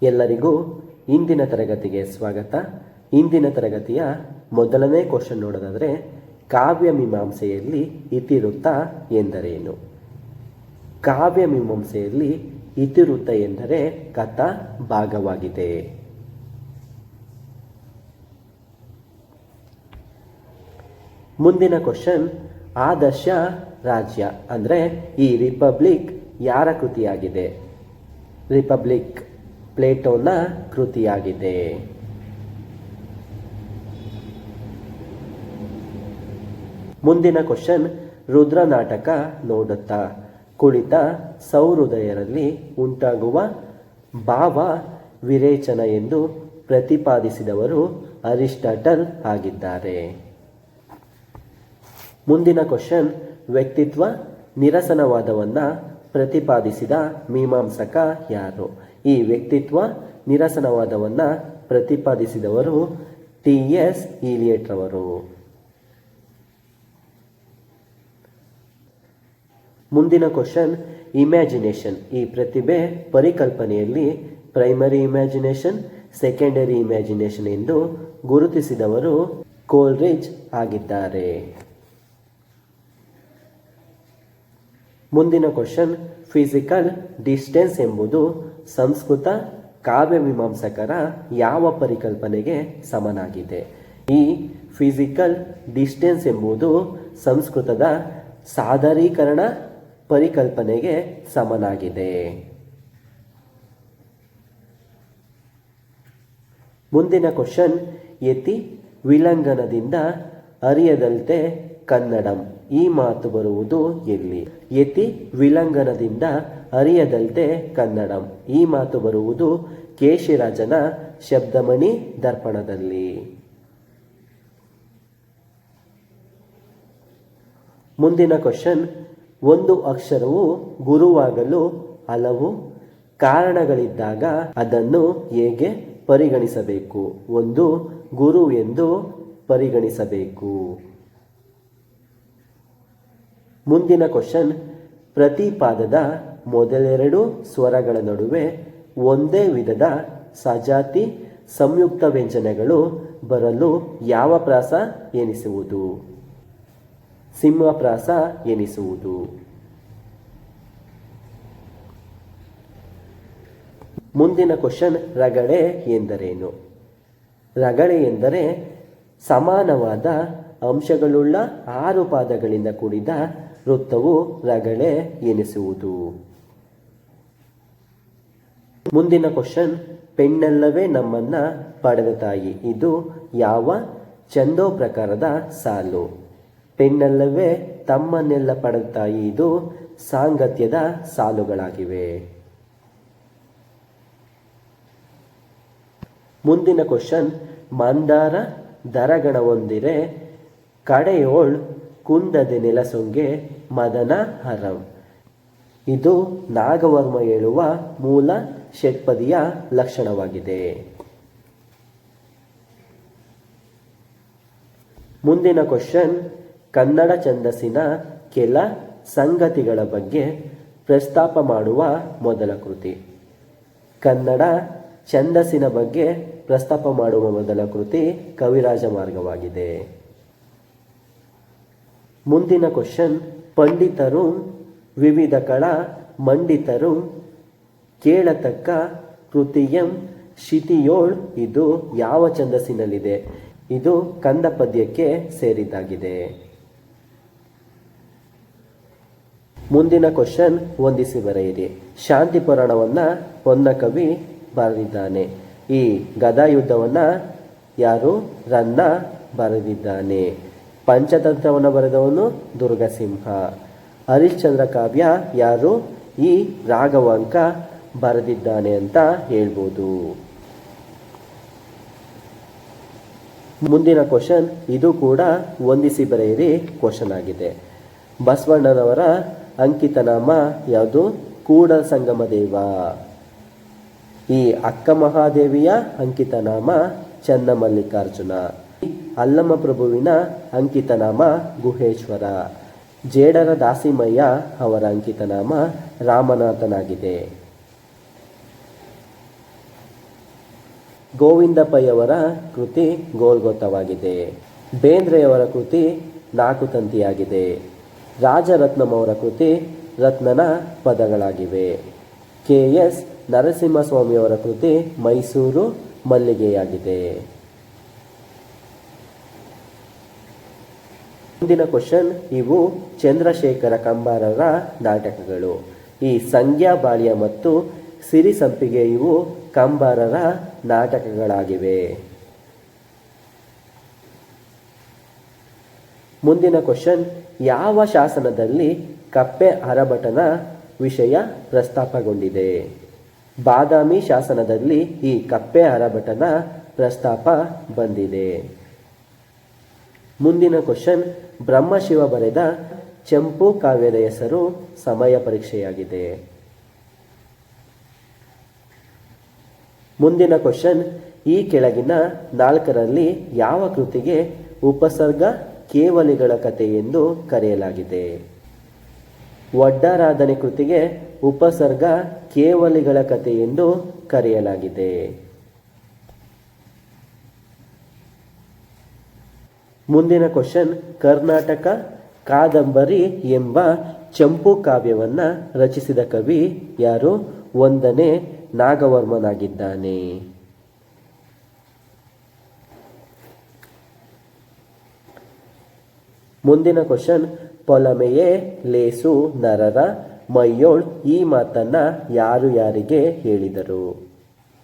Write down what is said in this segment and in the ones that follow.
ಎಲ್ಲರಿಗೂ ಇಂದಿನ ತರಗತಿಗೆ ಸ್ವಾಗತ. ಇಂದಿನ ತರಗತಿಯ ಮೊದಲನೇ ಕ್ವಶನ್ ನೋಡೋದಾದರೆ, ಕಾವ್ಯ ಮೀಮಾಂಸೆಯಲ್ಲಿ ಇತಿವೃತ್ತ ಎಂದರೇನು? ಕಾವ್ಯ ಮೀಮಾಂಸೆಯಲ್ಲಿ ಇತಿವೃತ್ತ ಎಂದರೆ ಕಥಾ ಭಾಗವಾಗಿದೆ. ಮುಂದಿನ ಕ್ವಶನ್, ಆದರ್ಶ ರಾಜ್ಯ ಅಂದರೆ ಈ ರಿಪಬ್ಲಿಕ್ ಯಾರ ಕೃತಿಯಾಗಿದೆ? ರಿಪಬ್ಲಿಕ್ ಪ್ಲೇಟೋನ ಕೃತಿಯಾಗಿದೆ. ಮುಂದಿನ ಕ್ವಶನ್, ರುದ್ರ ನಾಟಕ ನೋಡುತ್ತಾ ಕುಳಿತ ಸಹೃದಯರಲ್ಲಿ ಉಂಟಾಗುವ ಭಾವ ವಿರೇಚನ ಎಂದು ಪ್ರತಿಪಾದಿಸಿದವರು ಅರಿಸ್ಟಾಟಲ್ ಆಗಿದ್ದಾರೆ. ಮುಂದಿನ ಕ್ವಶನ್, ವ್ಯಕ್ತಿತ್ವ ನಿರಸನವಾದವನ್ನು ಪ್ರತಿಪಾದಿಸಿದ ಮೀಮಾಂಸಕ ಯಾರು? ಈ ವ್ಯಕ್ತಿತ್ವ ನಿರಸನವಾದವನ್ನು ಪ್ರತಿಪಾದಿಸಿದವರು ಟಿ.ಎಸ್. ಈಲಿಯಟ್ ರವರು. ಮುಂದಿನ ಕ್ವಶನ್, ಇಮ್ಯಾಜಿನೇಷನ್ ಈ ಪ್ರತಿಭೆ ಪರಿಕಲ್ಪನೆಯಲ್ಲಿ ಪ್ರೈಮರಿ ಇಮ್ಯಾಜಿನೇಷನ್, ಸೆಕೆಂಡರಿ ಇಮ್ಯಾಜಿನೇಷನ್ ಎಂದು ಗುರುತಿಸಿದವರು ಕೋಲ್ರಿಡ್ಜ್ ಆಗಿದ್ದಾರೆ. ಮುಂದಿನ ಕ್ವಶನ್, ಫಿಸಿಕಲ್ ಡಿಸ್ಟೆನ್ಸ್ ಎಂಬುದು ಸಂಸ್ಕೃತ ಕಾವ್ಯ ಮೀಮಾಂಸಕರ ಯಾವ ಪರಿಕಲ್ಪನೆಗೆ ಸಮನಾಗಿದೆ? ಈ ಫಿಸಿಕಲ್ ಡಿಸ್ಟೆನ್ಸ್ ಎಂಬುದು ಸಂಸ್ಕೃತದ ಸಾದರೀಕರಣ ಪರಿಕಲ್ಪನೆಗೆ ಸಮನಾಗಿದೆ. ಮುಂದಿನ ಕ್ವಶನ್, ಯತಿ ವಿಲಂಘನದಿಂದ ಅರಿಯದಲ್ತೆ ಕನ್ನಡಂ ಈ ಮಾತು ಬರುವುದು ಎಲ್ಲಿ? ಯತಿ ವಿಲಂಘನದಿಂದ ಅರಿಯದಲ್ತೆ ಕನ್ನಡಂ ಈ ಮಾತು ಬರುವುದು ಕೇಶಿರಾಜನ ಶಬ್ದಮಣಿ ದರ್ಪಣದಲ್ಲಿ. ಮುಂದಿನ ಕ್ವಶನ್, ಒಂದು ಅಕ್ಷರವು ಗುರುವಾಗಲು ಹಲವು ಕಾರಣಗಳಿದ್ದಾಗ ಅದನ್ನು ಹೇಗೆ ಪರಿಗಣಿಸಬೇಕು? ಒಂದು ಗುರು ಎಂದು ಪರಿಗಣಿಸಬೇಕು. ಮುಂದಿನ ಕ್ವಶನ್, ಪ್ರತಿ ಪಾದದ ಮೊದಲೆರಡು ಸ್ವರಗಳ ನಡುವೆ ಒಂದೇ ವಿಧದ ಸಜಾತಿ ಸಂಯುಕ್ತ ವ್ಯಂಜನಗಳು ಬರಲು ಯಾವ ಪ್ರಾಸ ಎನಿಸುವುದು? ಸಿಂಹಪ್ರಾಸ ಎನಿಸುವುದು. ಮುಂದಿನ ಕ್ವಶನ್, ರಗಳೆ ಎಂದರೇನು? ರಗಳೆ ಎಂದರೆ ಸಮಾನವಾದ ಅಂಶಗಳುಳ್ಳ 6 ಪಾದಗಳಿಂದ ಕೂಡಿದ ವೃತ್ತವು ರಗಳೆ ಎನಿಸುವುದು. ಮುಂದಿನ ಕ್ವಶನ್, ಪೆಣ್ಣಲ್ಲವೇ ನಮ್ಮನ್ನ ಪಡೆದ ತಾಯಿ ಇದು ಯಾವ ಛಂದೋ ಪ್ರಕಾರದ ಸಾಲು? ಪೆಣ್ಣಲ್ಲವೇ ತಮ್ಮನ್ನೆಲ್ಲ ಪಡೆದ ತಾಯಿ ಇದು ಸಾಂಗತ್ಯದ ಸಾಲುಗಳಾಗಿವೆ. ಮುಂದಿನ ಕ್ವಶನ್, ಮಂದಾರ ದರಗಣವೊಂದಿರೆ ಕಡೆಯೋಳ್ ಕುಂದದೆ ನೆಲಸೊಂಗೆ ಮದನ ಹರಂ ಇದು ನಾಗವರ್ಮ ಹೇಳುವ ಮೂಲ ಷಟ್ಪದಿಯ ಲಕ್ಷಣವಾಗಿದೆ. ಮುಂದಿನ ಕ್ವಶನ್, ಕನ್ನಡ ಛಂದಸ್ಸಿನ ಕೆಲ ಸಂಗತಿಗಳ ಬಗ್ಗೆ ಪ್ರಸ್ತಾಪ ಮಾಡುವ ಮೊದಲ ಕೃತಿ. ಕನ್ನಡ ಛಂದಸ್ಸಿನ ಬಗ್ಗೆ ಪ್ರಸ್ತಾಪ ಮಾಡುವ ಮೊದಲ ಕೃತಿ ಕವಿರಾಜ ಮಾರ್ಗವಾಗಿದೆ. ಮುಂದಿನ ಕ್ವಶನ್, ಪಂಡಿತರು ವಿವಿಧ ಕಳ ಮಂಡಿತರು ಕೇಳತಕ್ಕ ಕೃತಿಯಂ ಶಿತಿಯೋಳ್ ಇದು ಯಾವ ಛಂದಸ್ಸಿನಲ್ಲಿದೆ? ಇದು ಕಂದ ಪದ್ಯಕ್ಕೆ ಸೇರಿದ್ದಾಗಿದೆ. ಮುಂದಿನ ಕ್ವಶನ್, ಹೊಂದಿಸಿ ಬರೆಯಿರಿ. ಶಾಂತಿ ಪುರಾಣವನ್ನ ಹೊನ್ನ ಕವಿ ಬರೆದಿದ್ದಾನೆ. ಈ ಗದಾಯುದ್ಧವನ್ನ ಯಾರು? ರನ್ನ ಬರೆದಿದ್ದಾನೆ. ಪಂಚತಂತ್ರವನ್ನು ಬರೆದವನು ದುರ್ಗಸಿಂಹ. ಹರಿಶ್ಚಂದ್ರ ಕಾವ್ಯ ಯಾರು? ಈ ರಾಘವಾಂಕ ಬರೆದಿದ್ದಾನೆ ಅಂತ ಹೇಳ್ಬೋದು. ಮುಂದಿನ ಕ್ವಶನ್, ಇದು ಕೂಡ ಹೊಂದಿಸಿ ಬರೆಯಿರಿ ಕ್ವಶನ್ ಆಗಿದೆ. ಬಸವಣ್ಣನವರ ಅಂಕಿತನಾಮ ಯಾವುದು? ಕೂಡಲ ಸಂಗಮ ದೇವ. ಈ ಅಕ್ಕ ಮಹಾದೇವಿಯ ಅಂಕಿತನಾಮ ಚನ್ನಮಲ್ಲಿಕಾರ್ಜುನ. ಅಲ್ಲಮ ಪ್ರಭುವಿನ ಅಂಕಿತನಾಮ ಗುಹೇಶ್ವರ. ಜೇಡರ ದಾಸಿಮಯ್ಯ ಅವರ ಅಂಕಿತನಾಮ ರಾಮನಾಥನಾಗಿದೆ. ಗೋವಿಂದ ಪೈ ಅವರ ಕೃತಿ ಗೋಲ್ಗೊತ್ತವಾಗಿದೆ. ಬೇಂದ್ರೆಯವರ ಕೃತಿ ನಾಲ್ಕು ತಂತಿಯಾಗಿದೆ. ರಾಜರತ್ನಂ ಅವರ ಕೃತಿ ರತ್ನನ ಪದಗಳಾಗಿವೆ. ಕೆ.ಎಸ್. ನರಸಿಂಹಸ್ವಾಮಿಯವರ ಕೃತಿ ಮೈಸೂರು ಮಲ್ಲಿಗೆಯಾಗಿದೆ. ಮುಂದಿನ ಕ್ವಶನ್, ಇವು ಚಂದ್ರಶೇಖರ ಕಂಬಾರರ ನಾಟಕಗಳು. ಈ ಸಂಗ್ಯಾ ಬಾಳ್ಯ ಮತ್ತು ಸಿರಿ ಸಂಪಿಗೆ ಇವು ಕಂಬಾರರ ನಾಟಕಗಳಾಗಿವೆ. ಮುಂದಿನ ಕ್ವಶನ್, ಯಾವ ಶಾಸನದಲ್ಲಿ ಕಪ್ಪೆ ಅರಭಟನ ವಿಷಯ ಪ್ರಸ್ತಾಪಗೊಂಡಿದೆ? ಬಾದಾಮಿ ಶಾಸನದಲ್ಲಿ ಈ ಕಪ್ಪೆ ಅರಭಟನ ಪ್ರಸ್ತಾಪ ಬಂದಿದೆ. ಮುಂದಿನ ಕ್ವಶನ್, ಬ್ರಹ್ಮಶಿವ ಬರೆದ ಚಂಪು ಕಾವ್ಯದ ಹೆಸರು ಸಮಯ ಪರೀಕ್ಷೆಯಾಗಿದೆ. ಮುಂದಿನ ಕ್ವಶನ್, ಈ ಕೆಳಗಿನ ನಾಲ್ಕರಲ್ಲಿ ಯಾವ ಕೃತಿಗೆ ಉಪಸರ್ಗ ಕೇವಲಿಗಳ ಕಥೆ ಎಂದು ಕರೆಯಲಾಗಿದೆ? ಒಡ್ಡಾರಾಧನೆ ಕೃತಿಗೆ ಉಪಸರ್ಗ ಕೇವಲಿಗಳ ಕಥೆ ಎಂದು ಕರೆಯಲಾಗಿದೆ. ಮುಂದಿನ ಕ್ವಶನ್, ಕರ್ನಾಟಕ ಕಾದಂಬರಿ ಎಂಬ ಚಂಪು ಕಾವ್ಯವನ್ನು ರಚಿಸಿದ ಕವಿ ಯಾರು? 1ನೇ ನಾಗವರ್ಮನಾಗಿದ್ದಾನೆ. ಮುಂದಿನ ಕ್ವಶನ್, ಪೊಲಮೆಯೇ ಲೇಸು ನರರ ಮೈಯೋಳ್ ಈ ಮಾತನ್ನ ಯಾರು ಯಾರಿಗೆ ಹೇಳಿದರು?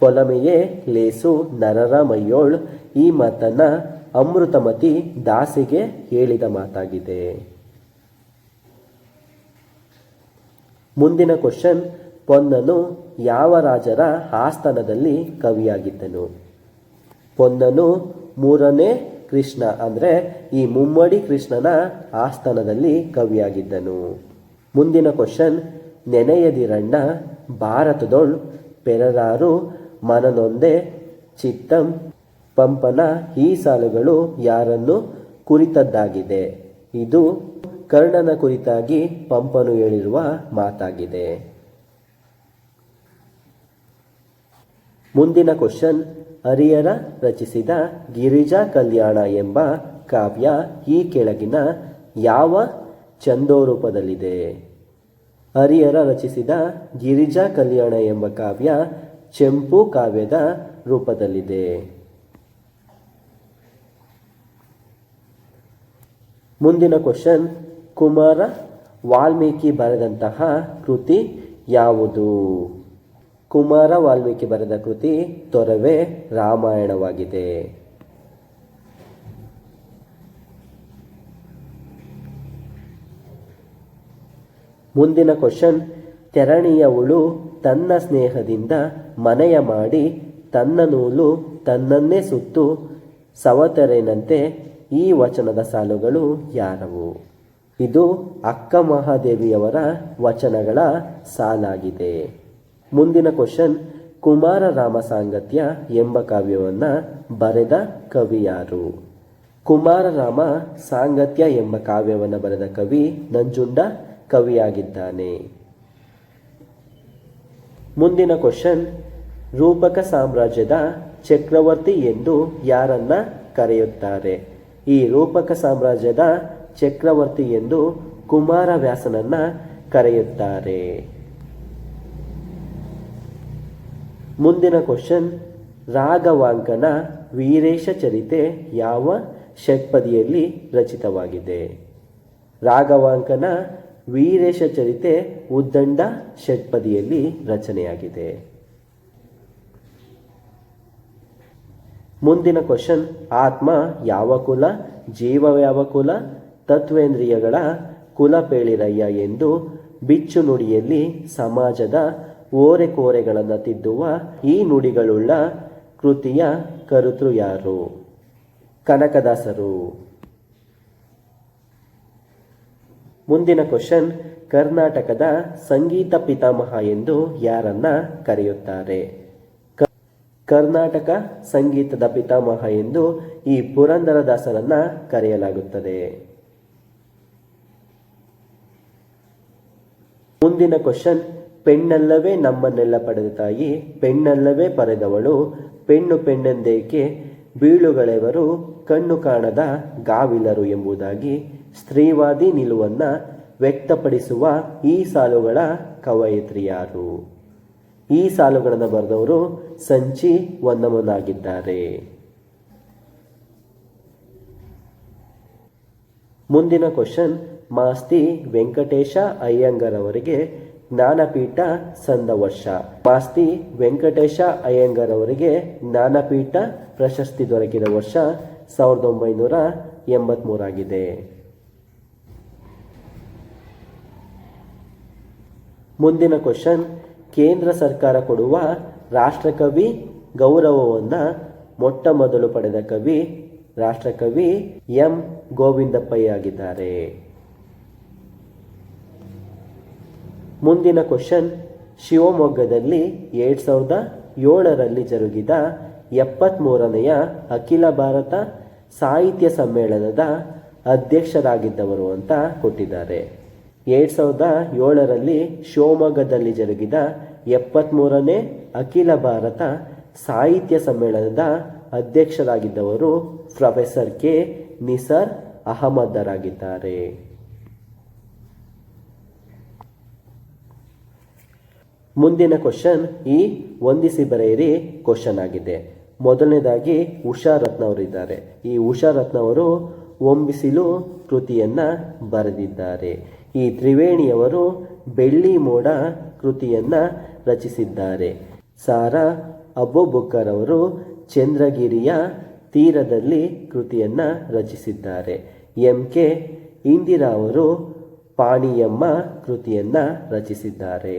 ಪೊಲಮೆಯೇ ಲೇಸು ನರರ ಮೈಯೋಳ್ ಈ ಮಾತನ್ನ ಅಮೃತಮತಿ ದಾಸಿಗೆ ಹೇಳಿದ ಮಾತಾಗಿದೆ. ಮುಂದಿನ ಕ್ವಶನ್, ಪೊನ್ನನು ಯಾವ ರಾಜರ ಆಸ್ಥಾನದಲ್ಲಿ ಕವಿಯಾಗಿದ್ದನು? ಪೊನ್ನನು 3ನೇ ಕೃಷ್ಣ ಅಂದರೆ ಈ ಮುಮ್ಮಡಿ ಕೃಷ್ಣನ ಆಸ್ಥಾನದಲ್ಲಿ ಕವಿಯಾಗಿದ್ದನು. ಮುಂದಿನ ಕ್ವಶನ್, ನೆನೆಯದಿರಣ್ಣ ಭಾರತದೊಳ್ ಪೆರರಾರು ಮನನೊಂದೆ ಚಿತ್ತಂ ಪಂಪನ ಈ ಸಾಲುಗಳು ಯಾರನ್ನು ಕುರಿತದ್ದಾಗಿದೆ? ಇದು ಕರ್ಣನ ಕುರಿತಾಗಿ ಪಂಪನು ಹೇಳಿರುವ ಮಾತಾಗಿದೆ. ಮುಂದಿನ ಕ್ವಶನ್, ಹರಿಹರ ರಚಿಸಿದ ಗಿರಿಜಾ ಕಲ್ಯಾಣ ಎಂಬ ಕಾವ್ಯ ಈ ಕೆಳಗಿನ ಯಾವ ಛಂದೋರೂಪದಲ್ಲಿದೆ? ಹರಿಹರ ರಚಿಸಿದ ಗಿರಿಜಾ ಕಲ್ಯಾಣ ಎಂಬ ಕಾವ್ಯ ಚಂಪು ಕಾವ್ಯದ ರೂಪದಲ್ಲಿದೆ. ಮುಂದಿನ ಕ್ವಶನ್, ಕುಮಾರ ವಾಲ್ಮೀಕಿ ಬರೆದಂತಹ ಕೃತಿ ಯಾವುದು? ಕುಮಾರ ವಾಲ್ಮೀಕಿ ಬರೆದ ಕೃತಿ ತೊರವೆ ರಾಮಾಯಣವಾಗಿದೆ. ಮುಂದಿನ ಕ್ವಶನ್, ತೆರಣಿಯವಳು ತನ್ನ ಸ್ನೇಹದಿಂದ ಮನೆಯ ಮಾಡಿ ತನ್ನ ನೂಲು ತನ್ನನ್ನೇ ಸುತ್ತು ಸವತೆರೆನಂತೆ ಈ ವಚನದ ಸಾಲುಗಳು ಯಾರವು? ಇದು ಅಕ್ಕ ಮಹಾದೇವಿಯವರ ವಚನಗಳ ಸಾಲಾಗಿದೆ. ಮುಂದಿನ ಕ್ವಶನ್, ಕುಮಾರ ರಾಮ ಸಾಂಗತ್ಯ ಎಂಬ ಕಾವ್ಯವನ್ನು ಬರೆದ ಕವಿ ಯಾರು? ಕುಮಾರ ರಾಮ ಸಾಂಗತ್ಯ ಎಂಬ ಕಾವ್ಯವನ್ನು ಬರೆದ ಕವಿ ನಂಜುಂಡ ಕವಿಯಾಗಿದ್ದಾನೆ. ಮುಂದಿನ ಕ್ವಶನ್, ರೂಪಕ ಸಾಮ್ರಾಜ್ಯದ ಚಕ್ರವರ್ತಿ ಎಂದು ಯಾರನ್ನ ಕರೆಯುತ್ತಾರೆ? ಈ ರೂಪಕ ಸಾಮ್ರಾಜ್ಯದ ಚಕ್ರವರ್ತಿ ಎಂದು ಕುಮಾರವ್ಯಾಸನನ್ನ ಕರೆಯುತ್ತಾರೆ. ಮುಂದಿನ ಕ್ವಶನ್, ರಾಘವಾಂಕನ ವೀರೇಶ ಚರಿತೆ ಯಾವ ಷಟ್ಪದಿಯಲ್ಲಿ ರಚಿತವಾಗಿದೆ? ರಾಘವಾಂಕನ ವೀರೇಶ ಚರಿತೆ ಉದ್ದಂಡ ಷಟ್ಪದಿಯಲ್ಲಿ ರಚನೆಯಾಗಿದೆ. ಮುಂದಿನ ಕ್ವಶನ್, ಆತ್ಮ ಯಾವ ಕುಲ, ಜೀವ ಯಾವ ಕುಲ, ತತ್ವೇಂದ್ರಿಯಗಳ ಕುಲ ಪೇಳಿರಯ್ಯ ಎಂದು ಬಿಚ್ಚು ನುಡಿಯಲ್ಲಿ ಸಮಾಜದ ಓರೆಕೋರೆಗಳನ್ನು ತಿದ್ದುವ ಈ ನುಡಿಗಳುಳ್ಳ ಕೃತಿಯ ಕರ್ತೃ ಯಾರು? ಕನಕದಾಸರು. ಮುಂದಿನ ಕ್ವಶನ್, ಕರ್ನಾಟಕದ ಸಂಗೀತ ಪಿತಾಮಹ ಎಂದು ಯಾರನ್ನ ಕರೆಯುತ್ತಾರೆ? ಕರ್ನಾಟಕ ಸಂಗೀತದ ಪಿತಾಮಹ ಎಂದು ಈ ಪುರಂದರದಾಸರನ್ನ ಕರೆಯಲಾಗುತ್ತದೆ. ಮುಂದಿನ ಕ್ವಶನ್, ಪೆಣ್ಣಲ್ಲವೇ ನಮ್ಮನ್ನೆಲ್ಲ ಪಡೆದ ತಾಯಿ, ಪೆಣ್ಣಲ್ಲವೇ ಪರೆದವಳು, ಪೆಣ್ಣು ಪೆಣ್ಣೆಂದೇಕೆ ಬೀಳುಗಳೆವರು ಕಣ್ಣು ಕಾಣದ ಗಾವಿಲರು ಎಂಬುದಾಗಿ ಸ್ತ್ರೀವಾದಿ ನಿಲುವನ್ನು ವ್ಯಕ್ತಪಡಿಸುವ ಈ ಸಾಲುಗಳ ಕವಯಿತ್ರಿ ಯಾರು? ಈ ಸಾಲುಗಳನ್ನು ಬರೆದವರು ಸಂಚಿ ಹೊನ್ನಮ್ಮನಾಗಿದ್ದಾರೆ. ಮುಂದಿನ ಕ್ವಶನ್, ಮಾಸ್ತಿ ವೆಂಕಟೇಶ ಅಯ್ಯಂಗಾರ್ ಅವರಿಗೆ ಜ್ಞಾನಪೀಠ ಸಂದ ವರ್ಷ. ಮಾಸ್ತಿ ವೆಂಕಟೇಶ ಅಯ್ಯಂಗಾರ್ ಅವರಿಗೆ ಜ್ಞಾನಪೀಠ ಪ್ರಶಸ್ತಿ ದೊರಕಿದ ವರ್ಷ 1983 ಆಗಿದೆ. ಮುಂದಿನ ಕ್ವಶನ್, ಕೇಂದ್ರ ಸರ್ಕಾರ ಕೊಡುವ ರಾಷ್ಟ್ರಕವಿ ಗೌರವವನ್ನು ಮೊಟ್ಟ ಮೊದಲು ಪಡೆದ ಕವಿ ರಾಷ್ಟ್ರಕವಿ ಎಂ ಗೋವಿಂದಪ್ಪಯ್ಯ ಆಗಿದ್ದಾರೆ. ಮುಂದಿನ ಕ್ವಶನ್, ಶಿವಮೊಗ್ಗದಲ್ಲಿ 2007ರಲ್ಲಿ ಜರುಗಿದ 73ನೆಯ ಅಖಿಲ ಭಾರತ ಸಾಹಿತ್ಯ ಸಮ್ಮೇಳನದ ಅಧ್ಯಕ್ಷರಾಗಿದ್ದವರು ಅಂತ ಕೊಟ್ಟಿದ್ದಾರೆ. 2007ರಲ್ಲಿ ಶಿವಮೊಗ್ಗದಲ್ಲಿ ಜರುಗಿದ 73ನೇ ಅಖಿಲ ಭಾರತ ಸಾಹಿತ್ಯ ಸಮ್ಮೇಳನದ ಅಧ್ಯಕ್ಷರಾಗಿದ್ದವರು ಪ್ರೊಫೆಸರ್ ಕೆ ನಿಸಾರ್ ಅಹಮದರಾಗಿದ್ದಾರೆ. ಮುಂದಿನ ಕ್ವಶನ್ ಈ ಹೊಂದಿಸಿ ಬರೆಯಿರಿ ಕ್ವಶನ್ ಆಗಿದೆ. ಮೊದಲನೇದಾಗಿ ಉಷಾ ರತ್ನ ಅವರಿದ್ದಾರೆ. ಈ ಉಷಾ ರತ್ನ ಅವರು ಹೊಂಬಿಸಿಲು ಕೃತಿಯನ್ನು ಬರೆದಿದ್ದಾರೆ. ಈ ತ್ರಿವೇಣಿಯವರು ಬೆಳ್ಳಿ ಮೋಡ ಕೃತಿಯನ್ನು ರಚಿಸಿದ್ದಾರೆ. ಸಾರಾ ಅಬೂಬಕ್ಕರ್ ಅವರು ಚಂದ್ರಗಿರಿಯ ತೀರದಲ್ಲಿ ಕೃತಿಯನ್ನು ರಚಿಸಿದ್ದಾರೆ. ಎಂ.ಕೆ. ಇಂದಿರಾ ಅವರು ಪಾಣಿಯಮ್ಮ ಕೃತಿಯನ್ನು ರಚಿಸಿದ್ದಾರೆ.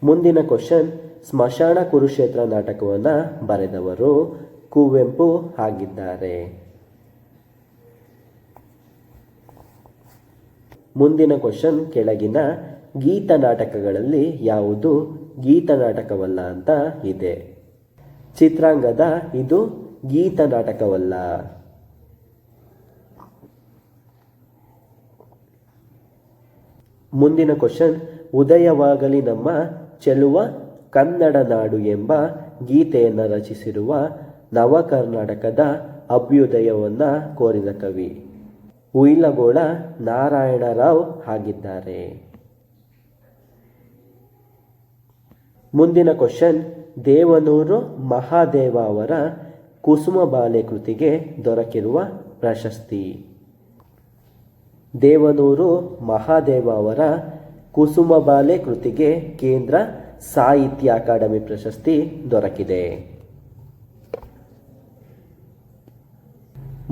ಮುಂದಿನ ಕ್ವಶನ್, ಸ್ಮಶಾನ ಕುರುಕ್ಷೇತ್ರ ನಾಟಕವನ್ನು ಬರೆದವರು ಕುವೆಂಪು ಆಗಿದ್ದಾರೆ. ಮುಂದಿನ ಕ್ವಶನ್, ಕೆಳಗಿನ ಗೀತ ನಾಟಕಗಳಲ್ಲಿ ಯಾವುದು ಗೀತ ನಾಟಕವಲ್ಲ ಅಂತ ಇದೆ. ಚಿತ್ರಾಂಗದ ಇದು ಗೀತ ನಾಟಕವಲ್ಲ. ಮುಂದಿನ ಕ್ವಶನ್, ಉದಯವಾಗಲಿ ನಮ್ಮ ಚೆಲುವ ಕನ್ನಡ ನಾಡು ಎಂಬ ಗೀತೆಯನ್ನು ರಚಿಸಿರುವ ನವ ಕರ್ನಾಟಕದ ಅಭ್ಯುದಯವನ್ನು ಕೋರಿದ ಕವಿ ಉಯಿಲಗೋಳ ನಾರಾಯಣರಾವ್ ಆಗಿದ್ದಾರೆ. ಮುಂದಿನ ಕ್ವಶನ್, ದೇವನೂರು ಮಹಾದೇವ ಅವರ ಕುಸುಮಬಾಲೆ ಕೃತಿಗೆ ದೊರಕಿರುವ ಪ್ರಶಸ್ತಿ. ದೇವನೂರು ಮಹಾದೇವ ಅವರ ಕುಸುಮಬಾಲೆ ಕೃತಿಗೆ ಕೇಂದ್ರ ಸಾಹಿತ್ಯ ಅಕಾಡೆಮಿ ಪ್ರಶಸ್ತಿ ದೊರಕಿದೆ.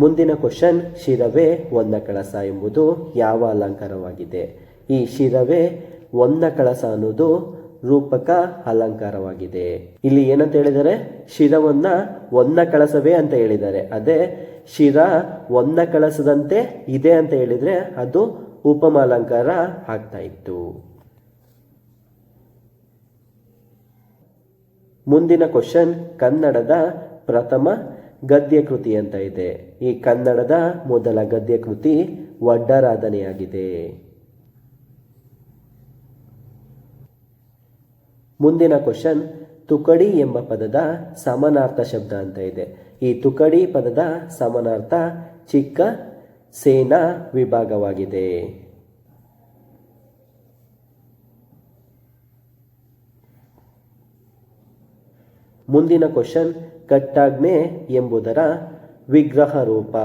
ಮುಂದಿನ ಕ್ವಶನ್, ಶಿರವೇ ಹೊನ್ನ ಕಳಸ ಎಂಬುದು ಯಾವ ಅಲಂಕಾರವಾಗಿದೆ? ಈ ಶಿರವೇ ಹೊನ್ನ ಕಳಸ ಅನ್ನೋದು ರೂಪಕ ಅಲಂಕಾರವಾಗಿದೆ. ಇಲ್ಲಿ ಏನಂತ ಹೇಳಿದರೆ, ಶಿರವನ್ನ ಹೊನ್ನ ಕಳಸವೇ ಅಂತ ಹೇಳಿದ್ದಾರೆ. ಅದೇ ಶಿರ ಹೊನ್ನ ಕಳಸದಂತೆ ಇದೆ ಅಂತ ಹೇಳಿದ್ರೆ ಅದು ಉಪಮ ಅಲಂಕಾರ ಆಗ್ತಾ ಇತ್ತು. ಮುಂದಿನ ಕ್ವಶನ್, ಕನ್ನಡದ ಪ್ರಥಮ ಗದ್ಯ ಕೃತಿ ಅಂತ ಇದೆ. ಈ ಕನ್ನಡದ ಮೊದಲ ಗದ್ಯ ಕೃತಿ ವಡ್ಡರಾಧನೆಯಾಗಿದೆ. ಮುಂದಿನ ಕ್ವಶನ್, ತುಕಡಿ ಎಂಬ ಪದದ ಸಮಾನಾರ್ಥ ಶಬ್ದ ಅಂತ ಇದೆ. ಈ ತುಕಡಿ ಪದದ ಸಮಾನಾರ್ಥ ಚಿಕ್ಕ ಸೇನಾ ವಿಭಾಗವಾಗಿದೆ. ಮುಂದಿನ ಕ್ವಶನ್, ಕಟ್ಟಾಜ್ಞೆ ಎಂಬುದರ ವಿಗ್ರಹ ರೂಪ.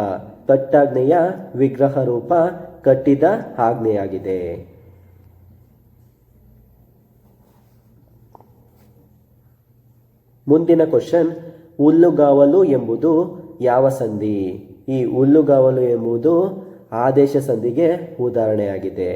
ಕಟ್ಟಾಜ್ಞೆಯ ವಿಗ್ರಹ ರೂಪ ಕಟ್ಟಿದ ಆಜ್ಞೆಯಾಗಿದೆ. ಮುಂದಿನ ಕ್ವಶನ್, ಹುಲ್ಲುಗಾವಲು ಎಂಬುದು ಯಾವ ಸಂಧಿ? ಈ ಹುಲ್ಲುಗಾವಲು ಎಂಬುದು ಆದೇಶ ಸಂಧಿಗೆ ಉದಾಹರಣೆಯಾಗಿದೆ.